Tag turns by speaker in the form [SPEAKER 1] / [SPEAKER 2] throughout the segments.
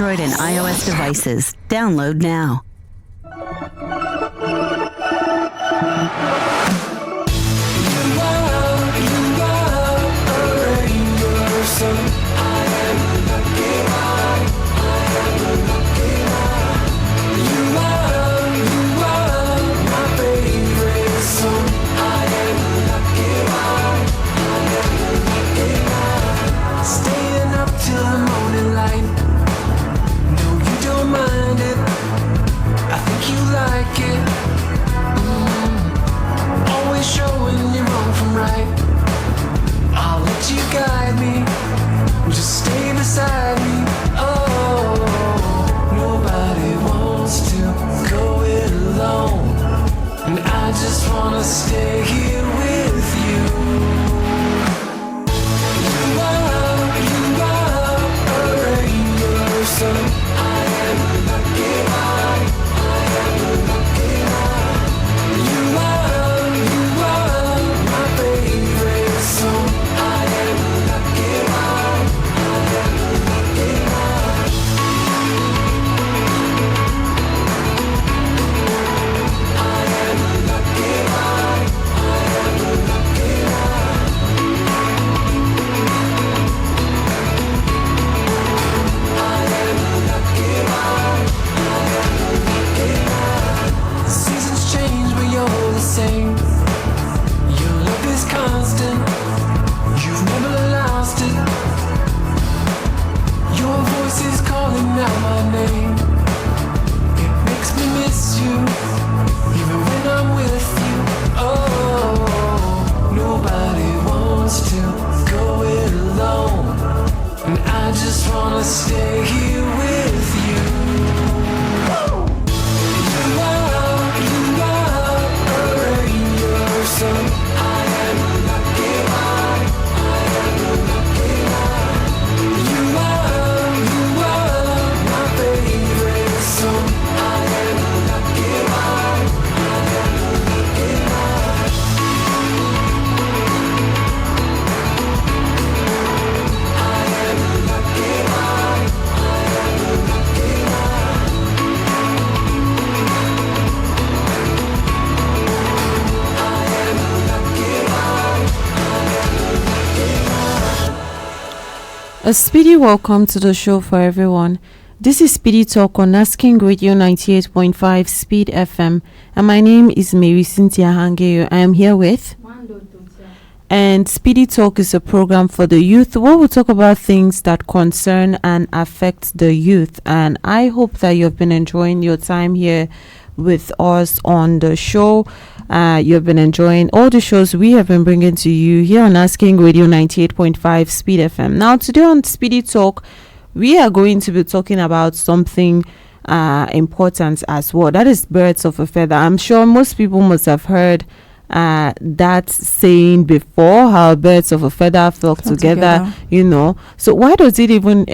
[SPEAKER 1] Android and iOS devices. Download now.
[SPEAKER 2] Staying up till the morning light. No, you don't mind it. I think you like it. Always showing you wrong from right. I'll let you guide me. Just stay beside me. Oh, nobody wants to go it alone, and I just wanna stay here with you. Stay here with you. You are a rain, you're sun. I am a lucky one. I am a lucky one. You are my favorite song. I am a lucky one. I am a lucky one. I am a lucky one.
[SPEAKER 3] A speedy welcome to the show for everyone. This is SPEEDy Talk on Asking Radio 98.5 Speed FM, and my name is Marysyntia Hangeior. I am here with
[SPEAKER 4] Wandoo Tortya.
[SPEAKER 3] And SPEEDy Talk is a program for the youth where we talk about things that concern and affect the youth. And I hope that you've been enjoying your time here with us on the show. You've been enjoying all the shows we have been bringing to you here on Asking Radio 98.5 Speed FM. Now, today on SPEEDy Talk, we are going to be talking about something important as well. That is birds of a feather. I'm sure most people must have heard that saying before, how birds of a feather flock together, you know. So why does it even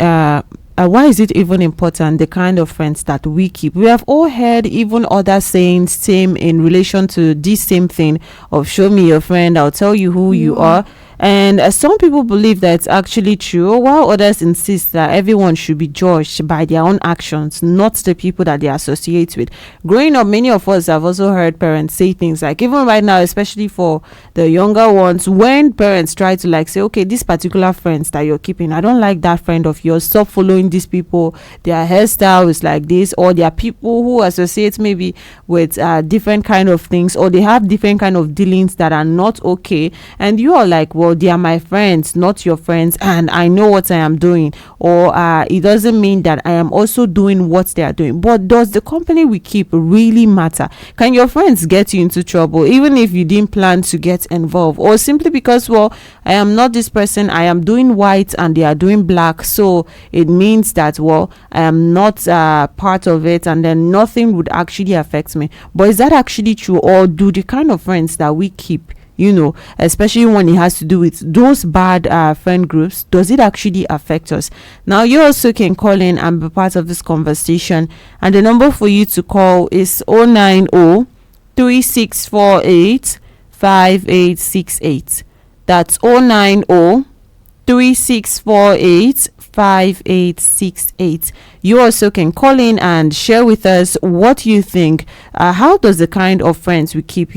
[SPEAKER 3] why is it even important, the kind of friends that we keep? We have all heard even other sayings, same in relation to this same thing of show me your friend, I'll tell you who you are. And some people believe that it's actually true, while others insist that everyone should be judged by their own actions, not the people that they associate with. Growing up, many of us have also heard parents say things like, even right now, especially for the younger ones, when parents try to like say, okay, these particular friends that you're keeping, I don't like that friend of yours, stop following these people, their hairstyle is like this, or there are people who associate maybe with different kind of things, or they have different kind of dealings that are not okay, and you are like, well, they are my friends, not your friends, and I know what I am doing. Or it doesn't mean that I am also doing what they are doing. But does the company we keep really matter? Can your friends get you into trouble even if you didn't plan to get involved, or simply because, well, I am not this person, I am doing white and they are doing black, so it means that, well, I am not part of it, and then nothing would actually affect me? But is that actually true? Or do the kind of friends that we keep, you know, especially when it has to do with those bad friend groups, does it actually affect us? Now, you also can call in and be part of this conversation, and the number for you to call is 090 3648 5868. That's 090 3648 5868. You also can call in and share with us what you think. How does the kind of friends we keep,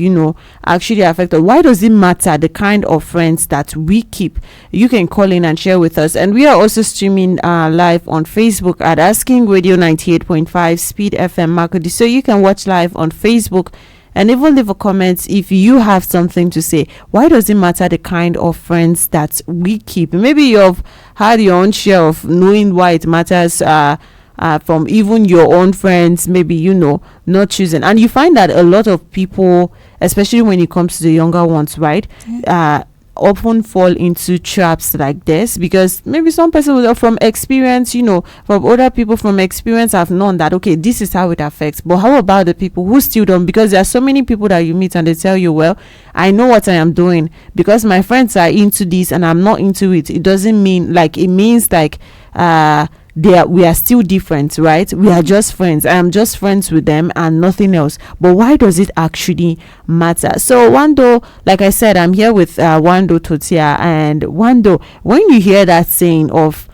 [SPEAKER 3] actually affect us? Why does it matter the kind of friends that we keep? You can call in and share with us. And we are also streaming live on Facebook at Asking Radio 98.5 Speed FM Makodi. So you can watch live on Facebook and even leave a comment if you have something to say. Why does it matter the kind of friends that we keep? Maybe you've had your own share of knowing why it matters from even your own friends, maybe, not choosing. And you find that a lot of people, especially when it comes to the younger ones, right, often fall into traps like this, because maybe some person from experience, from other people from experience have known that, okay, this is how it affects. But how about the people who still don't? Because there are so many people that you meet and they tell you, well, I know what I am doing because my friends are into this and I'm not into it. It doesn't mean it means we are still different, right? We are just friends. I am just friends with them and nothing else. But why does it actually matter? So Wandoo, like I said, I'm here with Wandoo Tortya. And Wandoo, when you hear that saying of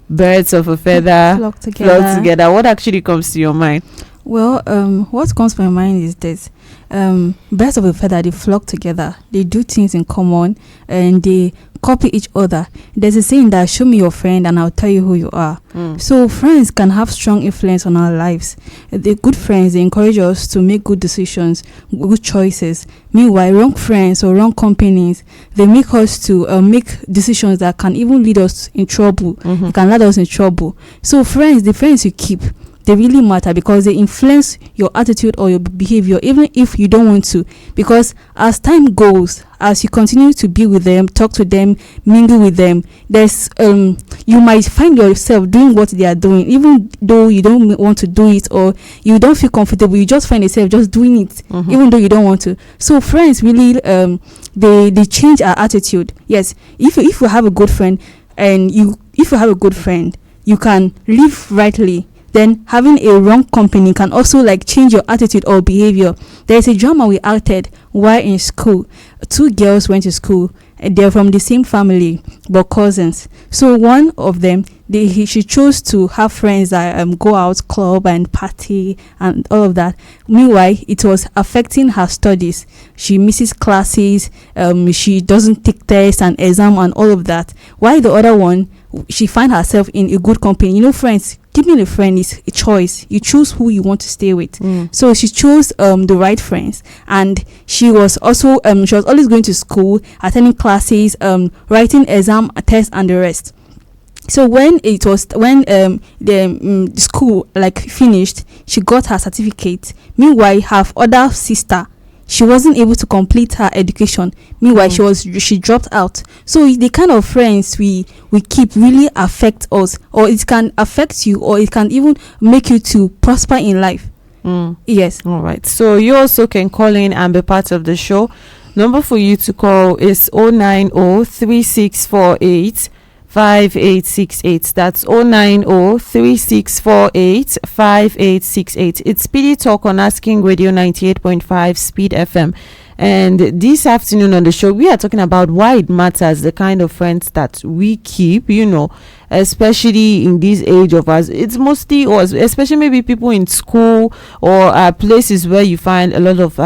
[SPEAKER 3] birds of a feather flock together, what actually comes to your mind?
[SPEAKER 4] Well, what comes to my mind is this. Birds of a feather, they flock together. They do things in common and they copy each other. There's a saying that show me your friend and I'll tell you who you are. So friends can have strong influence on our lives. The good friends, they encourage us to make good decisions, good choices. Meanwhile, wrong friends or wrong companies, they make us to make decisions that can even lead us in trouble. Can lead us in trouble. So friends, the friends you keep, they really matter because they influence your attitude or your behavior, even if you don't want to. Because as time goes, as you continue to be with them, talk to them, mingle with them, there's you might find yourself doing what they are doing, even though you don't want to do it or you don't feel comfortable. You just find yourself just doing it, even though you don't want to. So friends really they change our attitude. Yes, if you have a good friend and if you have a good friend, you can live rightly. Then having a wrong company can also change your attitude or behavior. There is a drama we acted while in school. Two girls went to school. They're from the same family but cousins. So one of them, she chose to have friends that go out club and party and all of that. Meanwhile, it was affecting her studies. She misses classes. She doesn't take tests and exam and all of that. While the other one, she find herself in a good company. Friends, keeping a friend is a choice. You choose who you want to stay with. So she chose the right friends, and she was also always going to school, attending classes, writing exam tests and the rest. So when the school finished, she got her certificate. Meanwhile, her other sister, she wasn't able to complete her education. Meanwhile, she dropped out. So the kind of friends we keep really affect us, or it can affect you, or it can even make you to prosper in life. Yes. All right.
[SPEAKER 3] So you also can call in and be part of the show. Number for you to call is 090-3648 5868. That's 090-3648 5868. It's Speedy Talk on Asking Radio 98.5 Speed FM. And this afternoon on the show, we are talking about why it matters, the kind of friends that we keep, especially in this age of us. It's mostly us, especially maybe people in school or places where you find a lot of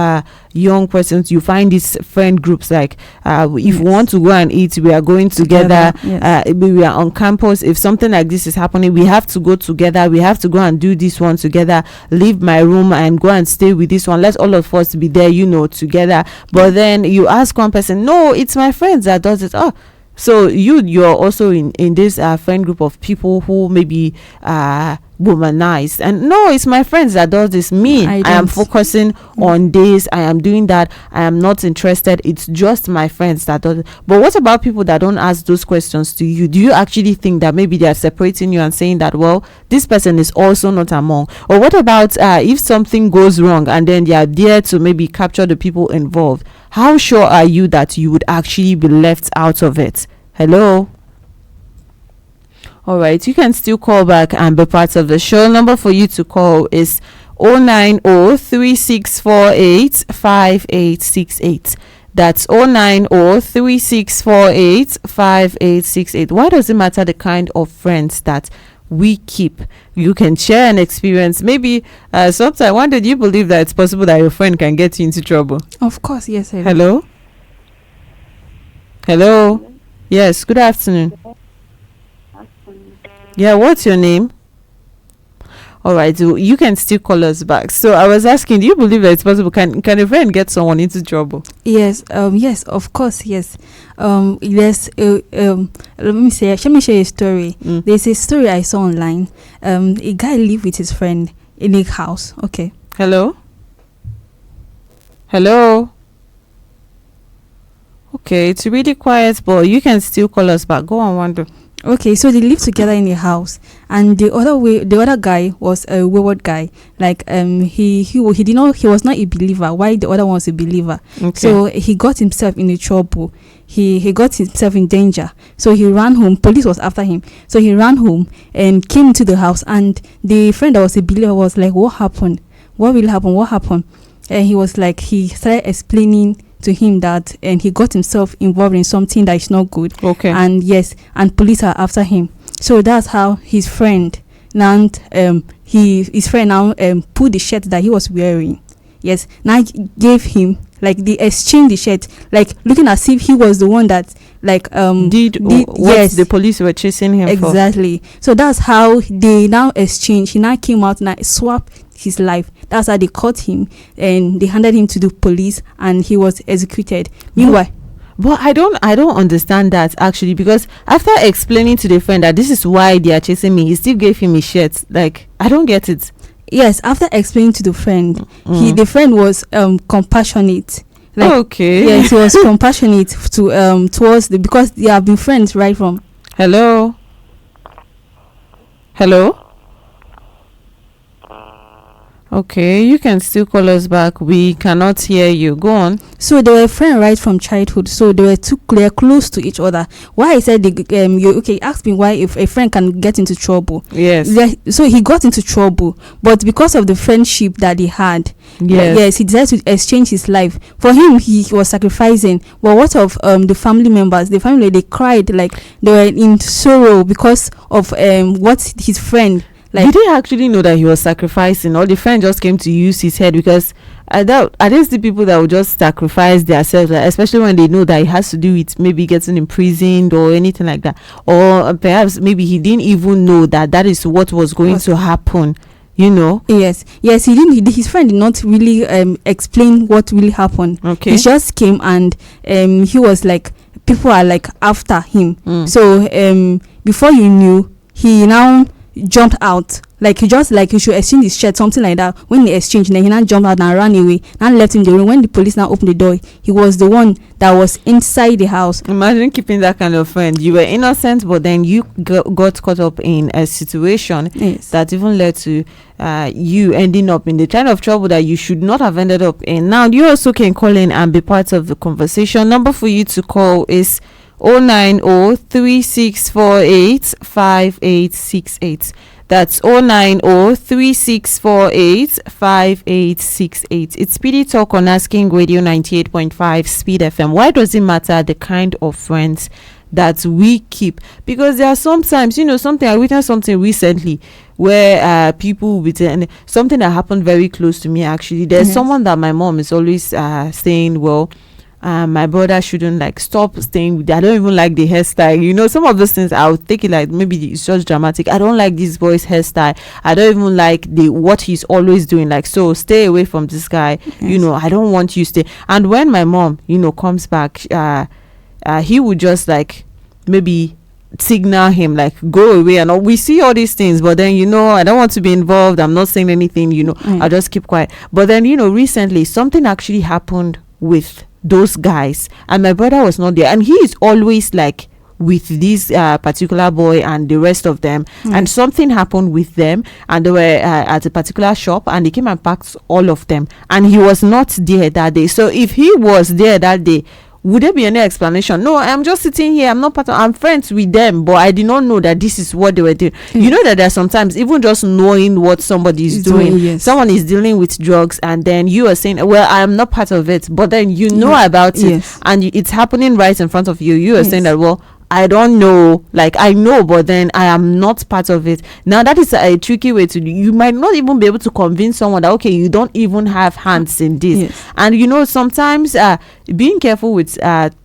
[SPEAKER 3] young persons. You find these friend groups if we want to go and eat, we are going together. Yes. We are on campus. If something like this is happening, we have to go together. We have to go and do this one together. Leave my room and go and stay with this one. Let all of us be there, together. But then you ask one person, no, it's my friends that does it. Oh, so you're also in this friend group of people who maybe womanized, and no, it's my friends that does this. I am focusing on this, I am doing that, I am not interested, it's just my friends that does it. But what about people that don't ask those questions to you? Do you actually think that maybe they are separating you and saying that, well, this person is also not among? Or what about if something goes wrong and then they are there to maybe capture the people involved? How sure are you that you would actually be left out of it? Hello? All right, you can still call back and be part of the show. Number for you to call is 090-3648 5868. That's 09036485868. Why does it matter the kind of friends that we keep? You can share an experience. Maybe sometimes, why did you believe that it's possible that your friend can get you into trouble?
[SPEAKER 4] Of course, yes.
[SPEAKER 3] Hello? Hello? Yes, good afternoon. Yeah, what's your name? All right, so you can still call us back. So I was asking, do you believe that it's possible? Can a friend get someone into trouble?
[SPEAKER 4] Yes, yes, of course, yes. Yes, let me share a story. There's a story I saw online. A guy lived with his friend in a house. Okay.
[SPEAKER 3] Hello? Okay, it's really quiet, but you can still call us back. Go on, Wandoo.
[SPEAKER 4] Okay, so they lived together in a house, and the other guy was a wayward guy. Like he was not a believer. Why the other one was a believer?
[SPEAKER 3] Okay.
[SPEAKER 4] So he got himself in trouble. He got himself in danger. So he ran home. Police was after him. So he ran home and came into the house. And the friend that was a believer was like, "What happened? What will happen? What happened?" And he was like, he started explaining to him that, and he got himself involved in something that is not good.
[SPEAKER 3] Okay.
[SPEAKER 4] And yes, and police are after him. So that's how his friend now pulled the shirt that he was wearing. Yes, now gave him, like, they exchanged the shirt, like looking as if he was the one that did what
[SPEAKER 3] yes, the police were chasing him for.
[SPEAKER 4] Exactly. So that's how they now exchanged. He now came out and swapped his life. That's how they caught him, and they handed him to the police, and he was executed. Meanwhile,
[SPEAKER 3] but I don't understand that, actually, because after explaining to the friend that this is why they are chasing me, he still gave him his shirt. Like, I don't get it.
[SPEAKER 4] Yes, after explaining to the friend, the friend was compassionate. Like,
[SPEAKER 3] okay.
[SPEAKER 4] Yes, he was compassionate to towards because they have been friends right from.
[SPEAKER 3] Hello. Okay, you can still call us back. We cannot hear you. Go on.
[SPEAKER 4] So they were friends right from childhood. So they were close to each other. Why I said you asked me why if a friend can get into trouble.
[SPEAKER 3] Yes.
[SPEAKER 4] So he got into trouble, but because of the friendship that he had, yes, he decided to exchange his life. For him, he was sacrificing. But what of the family members? The family, they cried, like they were in sorrow because of what his friend. Like,
[SPEAKER 3] did he actually know that he was sacrificing, or the friend just came to use his head? Because I doubt, are these the people that would just sacrifice themselves, especially when they know that it has to do with maybe getting imprisoned or anything like that? Or perhaps maybe he didn't even know that is what was going to happen, you know?
[SPEAKER 4] Yes, he didn't. His friend did not really explain what really happened.
[SPEAKER 3] Okay.
[SPEAKER 4] He just came, and he was like, people are like after him. So before you knew, he now jumped out, like he should exchange his shirt, something like that. When they exchanged, then he now jumped out and ran away and left him in the room. When the police now opened the door, he was the one that was inside the house.
[SPEAKER 3] Imagine keeping that kind of friend. You were innocent, but then you got caught up in a situation that even led to you ending up in the kind of trouble that you should not have ended up in. Now you also can call in and be part of the conversation. Number for you to call is 09036485868. That's 09036485868. It's Speedy Talk on Asking Radio 98.5 Speed FM. Why does it matter the kind of friends that we keep? Because there are sometimes, I witnessed something recently where people with something that happened very close to me. Actually, there's someone that my mom is always saying, well, my brother shouldn't stop staying with. I don't even like the hairstyle. Some of those things I'll take it like maybe it's just dramatic. I don't like this boy's hairstyle. I don't even like what he's always doing. So stay away from this guy. I don't want you to stay. And when my mom comes back, he would just maybe signal him go away, and all. We see all these things, but then I don't want to be involved. I'm not saying anything. I'll just keep quiet. But then recently something actually happened with those guys, and my brother was not there, and he is always with this particular boy and the rest of them, and something happened with them, and they were at a particular shop, and they came and packed all of them, and he was not there that day. So if he was there that day, would there be any explanation? No, I'm just sitting here, I'm friends with them, but I did not know that this is what they were doing. You know that there are sometimes even just knowing what somebody is doing,
[SPEAKER 4] yes.
[SPEAKER 3] someone is dealing with drugs, and then you are saying, well, I am not part of it, but then you know about it,
[SPEAKER 4] yes.
[SPEAKER 3] and it's happening right in front of you. You are saying that, well, I don't know, like I know, but then I am not part of it. Now that is a tricky way to do. You might not even be able to convince someone that, okay, you don't even have hands in this.
[SPEAKER 4] Yes.
[SPEAKER 3] And you know, sometimes being careful with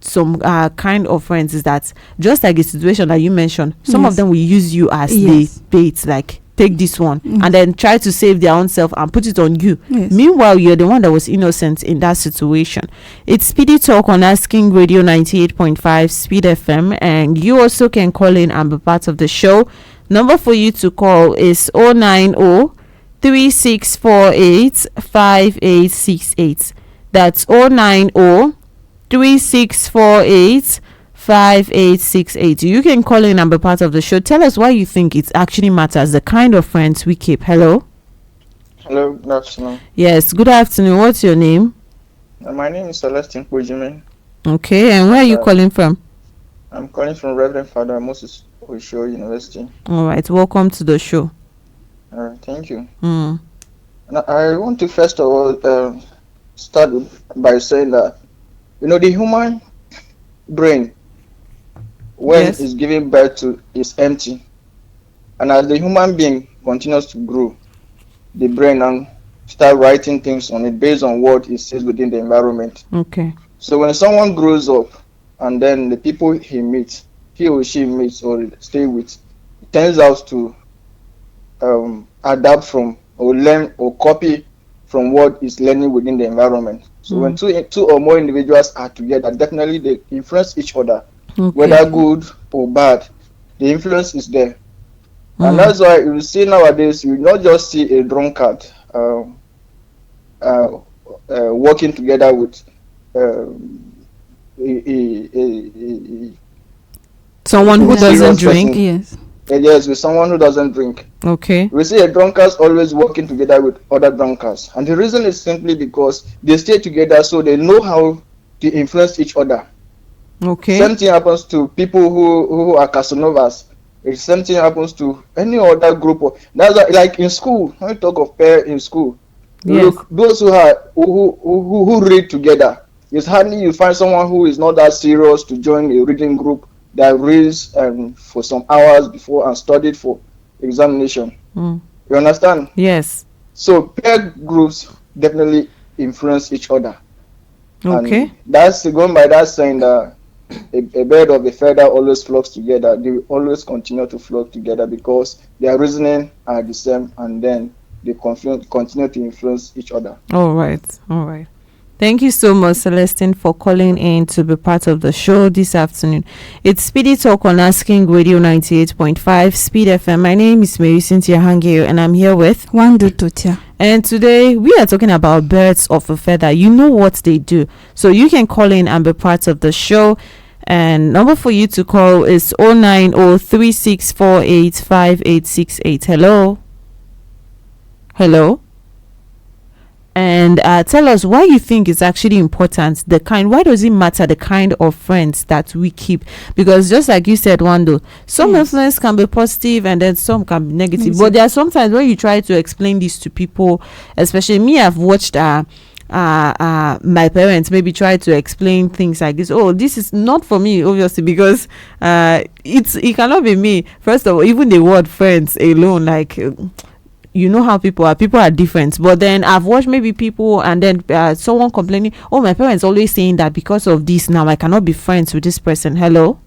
[SPEAKER 3] some kind of friends is that, just like the situation that you mentioned, some of them will use you as the bait, like, take this one, and then try to save their own self and put it on you. Meanwhile, you're the one that was innocent in that situation. It's Speedy Talk on Asking Radio 98.5 Speed FM, and you also can call in and be part of the show. Number for you to call is 090-3648-5868. That's 090-3648-5868. You can call in and be part of the show. Tell us why you think it actually matters, the kind of friends we keep. Hello.
[SPEAKER 5] Hello, good afternoon.
[SPEAKER 3] Yes, good afternoon. What's your name?
[SPEAKER 5] My name is Celestine Pujime.
[SPEAKER 3] Okay, and where are you calling from?
[SPEAKER 5] I'm calling from Reverend Father Moses Osho University.
[SPEAKER 3] All right, welcome to the show.
[SPEAKER 5] Thank you. And I want to first of all start by saying that, you know, the human brain, when it's giving birth to, is empty, and as the human being continues to grow, the brain and start writing things on it based on what it sees within the environment.
[SPEAKER 3] Okay.
[SPEAKER 5] So when someone grows up, and then the people he meets, he or she meets or stay with, turns out to adapt from or learn or copy from what is learning within the environment. So when two or more individuals are together, definitely they influence each other, whether good or bad. The influence is there. And that's why you see nowadays, you not just see a drunkard working together with
[SPEAKER 3] someone who doesn't drink.
[SPEAKER 5] Yes, with someone who doesn't drink.
[SPEAKER 3] Okay.
[SPEAKER 5] We see a drunkards always working together with other drunkards, and the reason is simply because they stay together, so they know how to influence each other.
[SPEAKER 3] Okay.
[SPEAKER 5] Same thing happens to people who are Casanovas. The same thing happens to any other group. That's like in school. When we talk of pair in school, look, those who read together, it's hardly you find someone who is not that serious to join a reading group that reads for some hours before and studied for examination. You understand?
[SPEAKER 3] Yes.
[SPEAKER 5] So pair groups definitely influence each other.
[SPEAKER 3] Okay.
[SPEAKER 5] And that's going by that saying that a bird of a feather always flocks together. They will always continue to flock together because their reasoning are the same, and then they continue to influence each other.
[SPEAKER 3] All right. Thank you so much, Celestine, for calling in to be part of the show this afternoon. It's Speedy Talk on Asking Radio 98.5 Speed FM. My name is Marysyntia Hangeior, and I'm here with
[SPEAKER 4] Wandoo Tortya.
[SPEAKER 3] And today we are talking about birds of a feather. You know what they do, so you can call in and be part of the show. And number for you to call is 090-3648-5868. Hello. And tell us why you think it's actually important, why does it matter the kind of friends that we keep? Because just like you said, Wandoo, some influence can be positive and then some can be negative. But there are sometimes when you try to explain this to people, especially me, I've watched my parents maybe try to explain things like this. Oh, this is not for me, obviously, because it cannot be me. First of all, even the word friends alone, like, you know how people are different. But then I've watched maybe people and then someone complaining, oh, my parents always saying that because of this now I cannot be friends with this person. Hello.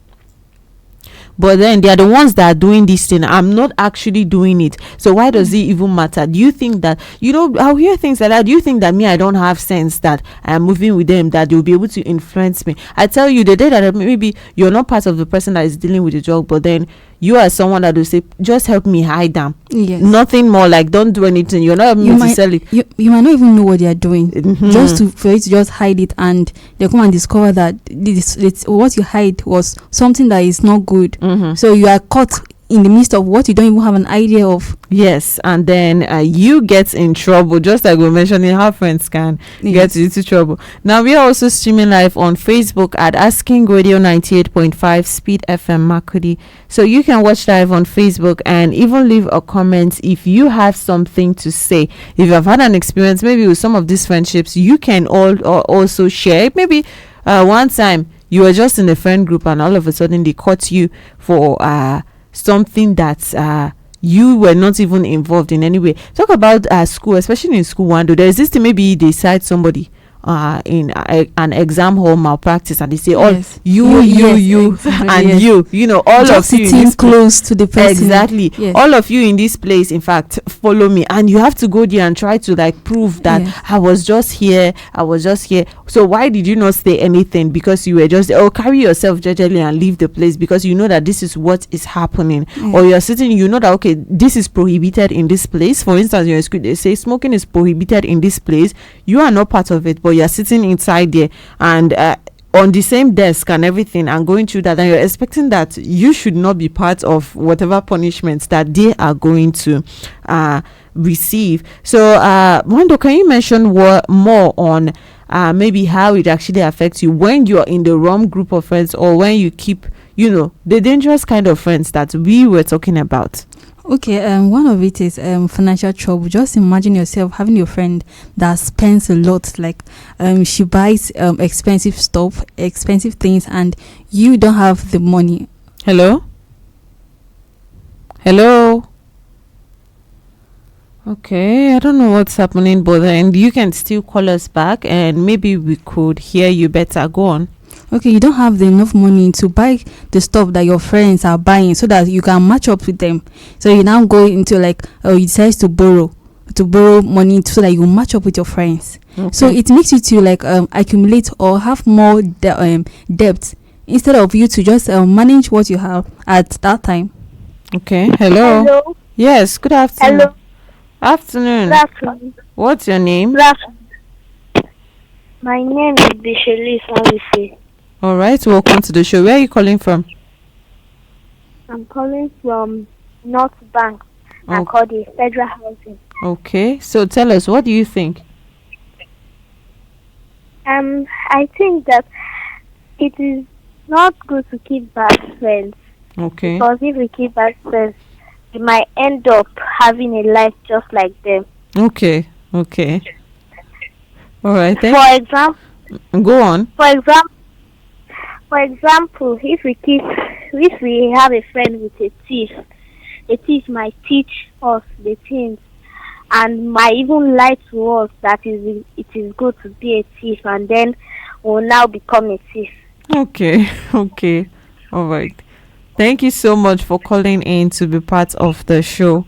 [SPEAKER 3] But then they are the ones that are doing this thing. I'm not actually doing it. So why does it even matter? Do you think that, I'll hear things like that. Do you think that me, I don't have sense that I'm moving with them, that they'll be able to influence me? I tell you, the day that maybe you're not part of the person that is dealing with the drug, but then you are someone that will say, just help me hide them.
[SPEAKER 4] Yes.
[SPEAKER 3] Nothing more, like, don't do anything. You're not helping me to sell it.
[SPEAKER 4] You might not even know what they are doing. Just for you to just hide it, and they come and discover that this what you hide was something that is not good. So you are caught in the midst of what you don't even have an idea of.
[SPEAKER 3] Yes, and then you get in trouble, just like we mentioned, how friends can get into trouble. Now we are also streaming live on Facebook at Asking Radio 98.5 Speed FM Makudi. So you can watch live on Facebook and even leave a comment if you have something to say. If you have had an experience maybe with some of these friendships, you can also share. Maybe one time you were just in a friend group and all of a sudden they caught you for something that you were not even involved in any way. Talk about school, especially in school. Wandoo, there's this thing, maybe they cite somebody in an exam hall malpractice and they say, oh,
[SPEAKER 4] Yes.
[SPEAKER 3] you
[SPEAKER 4] Exactly,
[SPEAKER 3] and
[SPEAKER 4] yes.
[SPEAKER 3] you know, all
[SPEAKER 4] Just
[SPEAKER 3] of you in
[SPEAKER 4] sitting
[SPEAKER 3] this
[SPEAKER 4] close to the person.
[SPEAKER 3] exactly,
[SPEAKER 4] Yes.
[SPEAKER 3] all of you in this place, in fact, follow me, and you have to go there and try to like prove that
[SPEAKER 4] Yes.
[SPEAKER 3] I was just here. So why did you not say anything? Because you were just carry yourself jejely and leave the place, because you know that this is what is happening. Or you're sitting, you know that okay, this is prohibited in this place. For instance, you're in school, they say smoking is prohibited in this place. You are not part of it, but you're sitting inside there and on the same desk and everything and going through that, and you're expecting that you should not be part of whatever punishments that they are going to receive. So Wandoo, can you mention more on maybe how it actually affects you when you're in the wrong group of friends, or when you keep, you know, the dangerous kind of friends that we were talking about?
[SPEAKER 4] Okay, one of it is financial trouble. Just imagine yourself having your friend that spends a lot, like she buys expensive stuff, expensive things, and you don't have the money.
[SPEAKER 3] Hello. Okay, I don't know what's happening, but then you can still call us back and maybe we could hear you better. Go on.
[SPEAKER 4] Okay, you don't have enough money to buy the stuff that your friends are buying so that you can match up with them. So you now go into like, you decide to borrow money so that you match up with your friends.
[SPEAKER 3] Okay.
[SPEAKER 4] So it makes you to like accumulate or have more debt instead of you to just manage what you have at that time.
[SPEAKER 3] Okay. Hello.
[SPEAKER 6] Hello.
[SPEAKER 3] Yes. Good afternoon.
[SPEAKER 6] Hello.
[SPEAKER 3] Afternoon.
[SPEAKER 6] Good afternoon.
[SPEAKER 3] What's your name?
[SPEAKER 6] Good afternoon. My name is Bisheli Savisi.
[SPEAKER 3] All right. Welcome to the show. Where are you calling from?
[SPEAKER 6] I'm calling from North Bank.
[SPEAKER 3] Oh.
[SPEAKER 6] I call the Federal Housing.
[SPEAKER 3] Okay. So tell us, what do you think?
[SPEAKER 6] I think that it is not good to keep bad friends.
[SPEAKER 3] Okay.
[SPEAKER 6] Because if we keep bad friends, we might end up having a life just like them.
[SPEAKER 3] Okay. All right.
[SPEAKER 6] For example,
[SPEAKER 3] Go on.
[SPEAKER 6] For example, if we have a friend with a thief might teach us the things and might even lie to us that it is good to be a thief, and then we'll now become a thief.
[SPEAKER 3] Okay. All right. Thank you so much for calling in to be part of the show.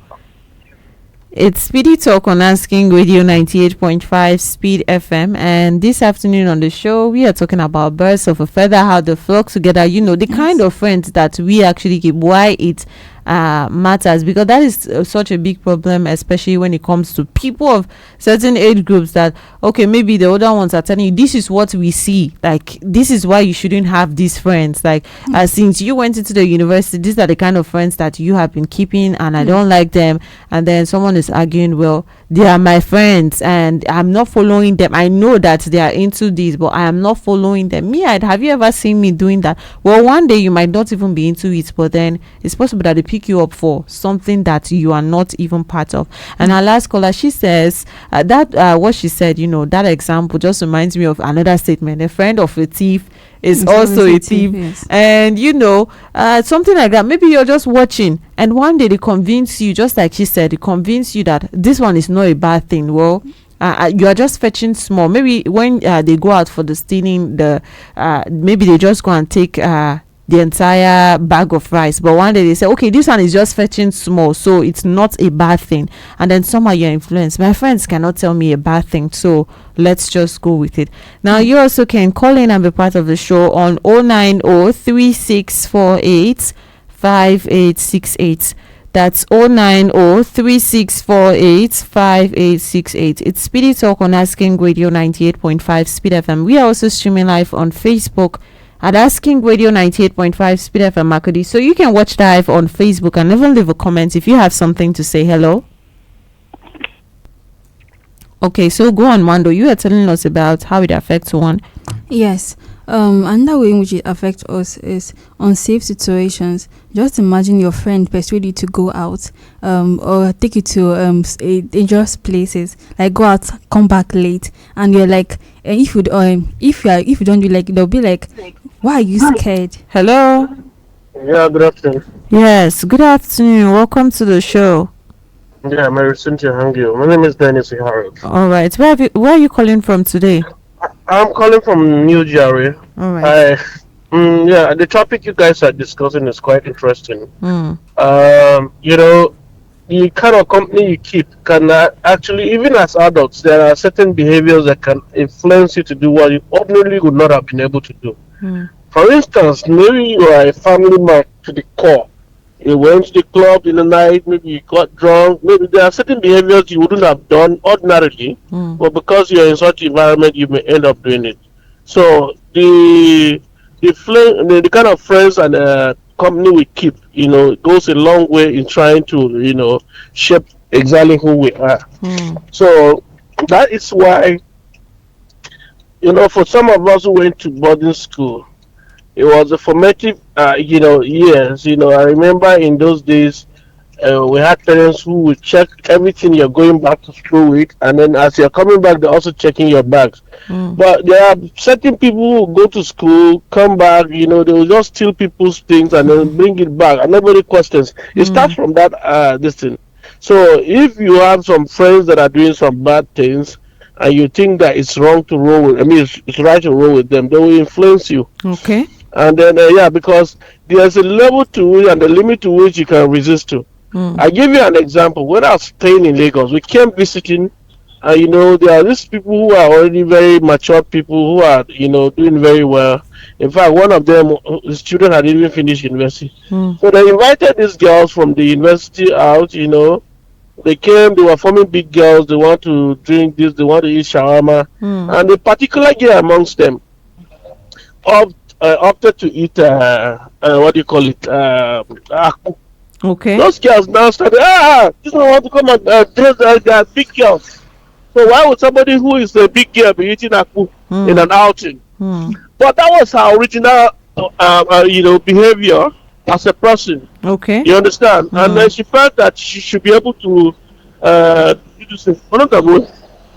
[SPEAKER 3] It's Speedy Talk on Asking Radio 98.5 Speed FM, and this afternoon on the show we are talking about birds of a feather, how they flock together, you know, the kind of friends that we actually keep, why it matters, because that is such a big problem, especially when it comes to people of certain age groups that, okay, maybe the older ones are telling you this is what we see, like this is why you shouldn't have these friends, like since you went into the university, these are the kind of friends that you have been keeping and I don't like them, and then someone is arguing, well, they are my friends and I'm not following them. I know that they are into this, but I am not following them. Have you ever seen me doing that? Well, one day you might not even be into it, but then it's possible that they pick you up for something that you are not even part of. And our last caller, she says that what she said, you know, that example just reminds me of another statement: a friend of a thief is also a thief.
[SPEAKER 4] Yes.
[SPEAKER 3] And you know, something like that. Maybe you're just watching and one day they convince you, just like she said, they convince you that this one is not a bad thing. Well, you are just fetching small. Maybe when they go out for the stealing, maybe they just go and take the entire bag of rice, but one day they say, okay, this one is just fetching small, so it's not a bad thing, and then somehow you're influenced. My friends cannot tell me a bad thing, so let's just go with it. Now you also can call in and be part of the show on 090-3648-5868. That's 090-3648-5868. It's Speedy Talk on Asking Radio 98.5 Speed FM. We are also streaming live on Facebook at Asking Radio 98.5 Speed FM Makudi. So you can watch live on Facebook and even leave a comment if you have something to say. Hello. Okay, so go on, Wandoo. You are telling us about how it affects one.
[SPEAKER 4] Yes. Another way in which it affects us is unsafe situations. Just imagine your friend persuade you to go out, or take you to dangerous places, like go out, come back late, and you're like, if you don't do, like, they'll be like, why are you scared?
[SPEAKER 3] Hello.
[SPEAKER 7] Yeah, good afternoon.
[SPEAKER 3] Yes, good afternoon. Welcome to the show.
[SPEAKER 7] Yeah, Marysyntia, Hangeior. My name is Dennis Harold.
[SPEAKER 3] All right. Where are you calling from today?
[SPEAKER 7] I'm calling from New Jerry.
[SPEAKER 3] All right.
[SPEAKER 7] Yeah, the topic you guys are discussing is quite interesting. You know, the kind of company you keep can actually, even as adults, there are certain behaviors that can influence you to do what you ordinarily would not have been able to do. For instance, maybe you are a family man to the core. You went to the club in the night, maybe you got drunk, maybe there are certain behaviors you wouldn't have done ordinarily, but because you're in such environment, you may end up doing it. So the kind of friends and company we keep, you know, goes a long way in trying to, you know, shape exactly who we are. So that is why, you know, for some of us who went to boarding school, it was a formative, years. You know, I remember in those days, we had parents who would check everything you're going back to school with, and then as you're coming back, they're also checking your bags. But there are certain people who go to school, come back, you know, they will just steal people's things and then bring it back, and nobody questions. It starts from that this thing. So if you have some friends that are doing some bad things, and you think that it's wrong to roll with, it's right to roll with them, they will influence you.
[SPEAKER 3] Okay.
[SPEAKER 7] And then, because there's a level to it and a limit to which you can resist to. I give you an example. When I was staying in Lagos, we came visiting, and, you know, there are these people who are already very mature people who are, you know, doing very well. In fact, one of them, his children had even finished university. So they invited these girls from the university out, you know. They came, they were forming big girls, they want to drink this, they want to eat shawarma. And a particular girl amongst them opted to eat what do you call it, akpu.
[SPEAKER 3] Okay.
[SPEAKER 7] Those girls now started, this one want to come and they are big girls. So why would somebody who is a big girl be eating akpu in an outing? But that was her original behavior as a person.
[SPEAKER 3] Okay.
[SPEAKER 7] You understand? And then she felt that she should be able to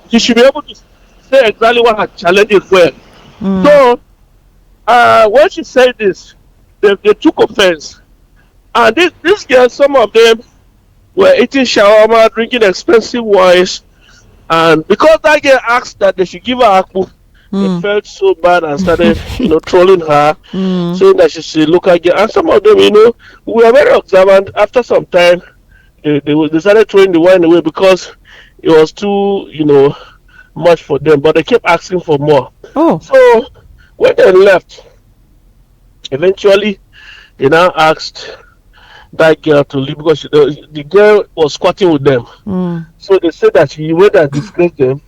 [SPEAKER 7] she should be able to say exactly what her challenges were. So when she said this, they took offense. And these girls, some of them were eating shawarma, drinking expensive wines, and because that girl asked that they should give her akpu, they felt so bad and started, trolling her, saying that she should look at girl. And some of them, we were very observant. After some time, they started throwing the wine away because it was too, much for them. But they kept asking for more.
[SPEAKER 3] Oh.
[SPEAKER 7] So when they left, eventually, they now asked that girl to leave because the girl was squatting with them. So they said that she went and disgraced them.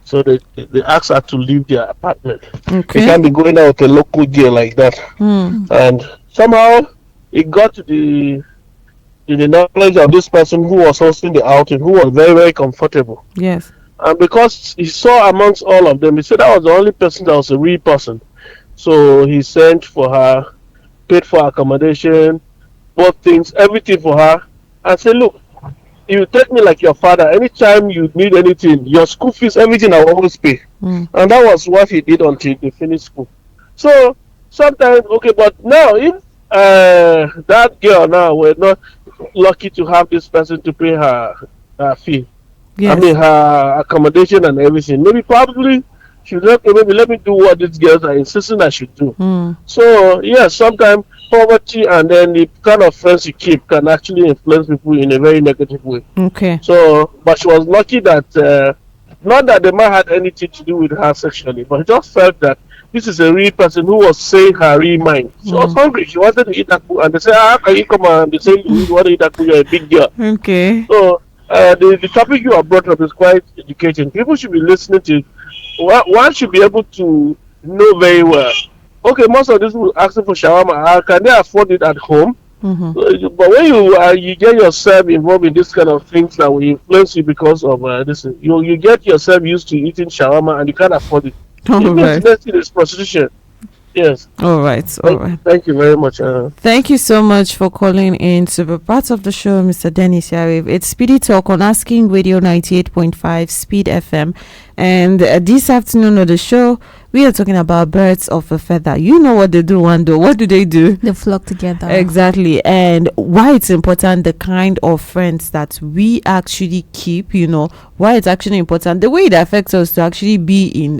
[SPEAKER 7] So they asked her to leave their apartment.
[SPEAKER 3] Okay.
[SPEAKER 7] They can't be going out with a local girl like that. And somehow it got to the knowledge of this person who was hosting the outing, who was very, very comfortable.
[SPEAKER 3] Yes.
[SPEAKER 7] And because he saw amongst all of them, he said that was the only person that was a real person. So he sent for her, paid for accommodation, bought things, everything for her, and said, look, you take me like your father. Anytime you need anything, your school fees, everything, I will always pay. And that was what he did until they finished school. So sometimes, okay, but now if that girl now were not lucky to have this person to pay her fee,
[SPEAKER 3] Yes.
[SPEAKER 7] her accommodation and everything, maybe probably she would okay, maybe let me do what these girls are insisting I should do. So yes, sometimes poverty and then the kind of friends you keep can actually influence people in a very negative way.
[SPEAKER 3] Okay.
[SPEAKER 7] So, but she was lucky that not that the man had anything to do with her sexually, but he just felt that this is a real person who was saying her real mind. She was hungry. She wanted to eat akpu, and they said, "How can you come and they say you want to eat akpu? You're a big girl."
[SPEAKER 3] Okay.
[SPEAKER 7] So the topic you have brought up is quite educating. People should be listening to. One should be able to know very well okay, most of these people asking for shawarma. Can they afford it at home? But when you get yourself involved in this kind of things that will influence you because of this, you get yourself used to eating shawarma and you can't afford it. It means the next thing is prostitution. Yes.
[SPEAKER 3] All right.
[SPEAKER 7] Thank you very much.
[SPEAKER 3] Thank you so much for calling in to be part of the show, Mr. Dennis Yarib. It's Speedy Talk on Asking Radio 98.5 Speed FM. And this afternoon on the show, we are talking about birds of a feather. You know what they do, Wandoo. What do?
[SPEAKER 4] They flock together.
[SPEAKER 3] Exactly. And why it's important, the kind of friends that we actually keep, why it's actually important, the way it affects us to actually be in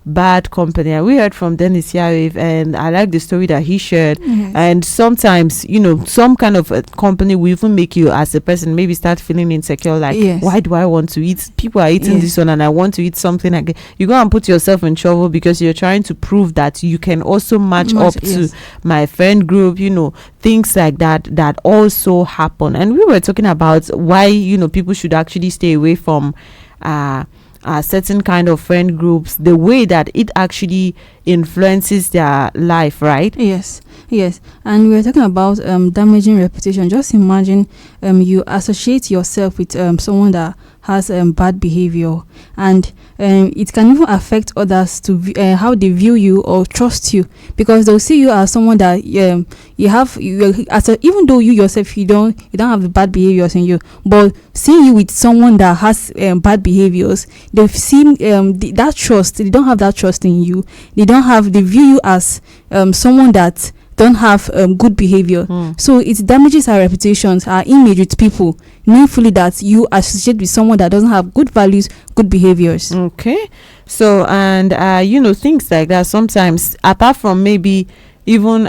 [SPEAKER 3] bad company. And we heard from Dennis Yarib, and I like the story that he shared. And sometimes some kind of a company will even make you as a person maybe start feeling insecure, like why do I want to eat, people are eating this one and I want to eat something like you go and put yourself in trouble because you're trying to prove that you can also match up to my friend group, things like that also happen. And we were talking about why people should actually stay away from certain kind of friend groups, the way that it actually influences their life, right?
[SPEAKER 4] Yes. And we were talking about damaging reputation. Just imagine you associate yourself with someone that has bad behavior, and it can even affect others to how they view you or trust you, because they'll see you as someone that even though you yourself you don't have the bad behaviors in you, but seeing you with someone that has bad behaviors, they've seen that trust. They don't have that trust in you. They view you as someone that don't have good behavior. So it damages our reputations, our image with people, knowing fully that you associate with someone that doesn't have good values, good behaviors.
[SPEAKER 3] Okay. So, and things like that sometimes, apart from maybe even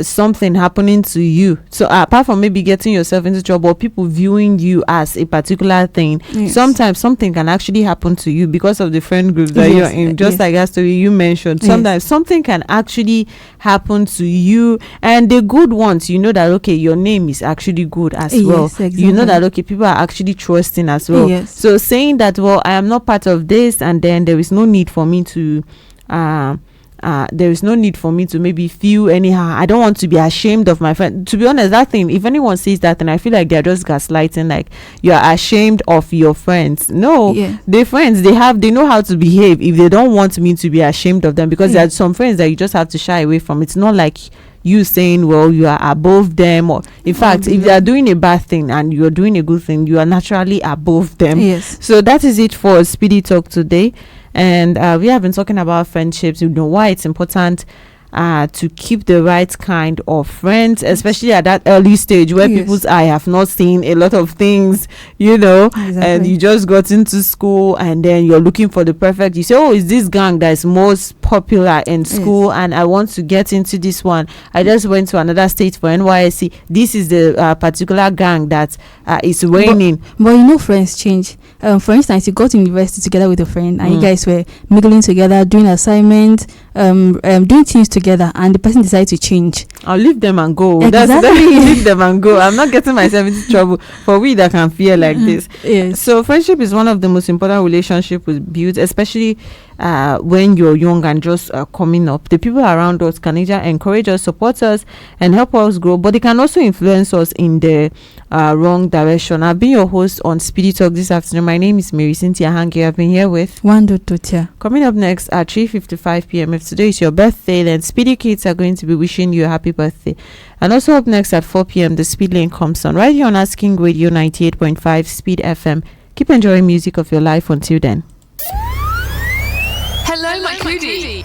[SPEAKER 3] something happening to you, so apart from maybe getting yourself into trouble, people viewing you as a particular thing, sometimes something can actually happen to you because of the friend group that you're in, just like that story you mentioned. Sometimes something can actually happen to you, and the good ones, that okay, your name is actually good as well. Exactly. That okay, people are actually trusting as well. So saying that, well, I am not part of this, and then there is no need for me to maybe feel anyhow. I don't want to be ashamed of my friend. To be honest, that thing, if anyone says that, then I feel like they're just gaslighting, like you're ashamed of your friends. No, they're friends. They know how to behave if they don't want me to be ashamed of them, because there are some friends that you just have to shy away from. It's not like you saying, well, you are above them, or in fact, if they are doing a bad thing and you're doing a good thing, you are naturally above them. So that is it for Speedy Talk today. And we have been talking about friendships. Why it's important to keep the right kind of friends, especially at that early stage where people's eye have not seen a lot of things, and you just got into school and then you're looking for the perfect. You say, oh, is this gang that is most popular in school, and I want to get into this one. I just went to another state for NYSC. This is the particular gang that is reigning.
[SPEAKER 4] But friends change. For instance, you go to university together with a friend, and you guys were mingling together, doing assignments, doing things together, and the person decided to change.
[SPEAKER 3] I'll leave them and go.
[SPEAKER 4] Exactly.
[SPEAKER 3] Leave them and go. I'm not getting myself into trouble for we that can fear like this. So friendship is one of the most important relationships we build, especially when you're young and just coming up. The people around us can either encourage us, support us, and help us grow, but they can also influence us in the wrong direction. I've been your host on Speedy Talk this afternoon. My name is Marysyntia Hangeior. I've been here with
[SPEAKER 4] Wandoo Tortya.
[SPEAKER 3] Coming up next at 3:55 p.m. If today is your birthday, then Speedy Kids are going to be wishing you a happy birthday. And also up next at 4 p.m. the Speed Lane comes on right here on Asking Radio 98.5 Speed FM. Keep enjoying music of your life until then.
[SPEAKER 8] Hello, my cutie.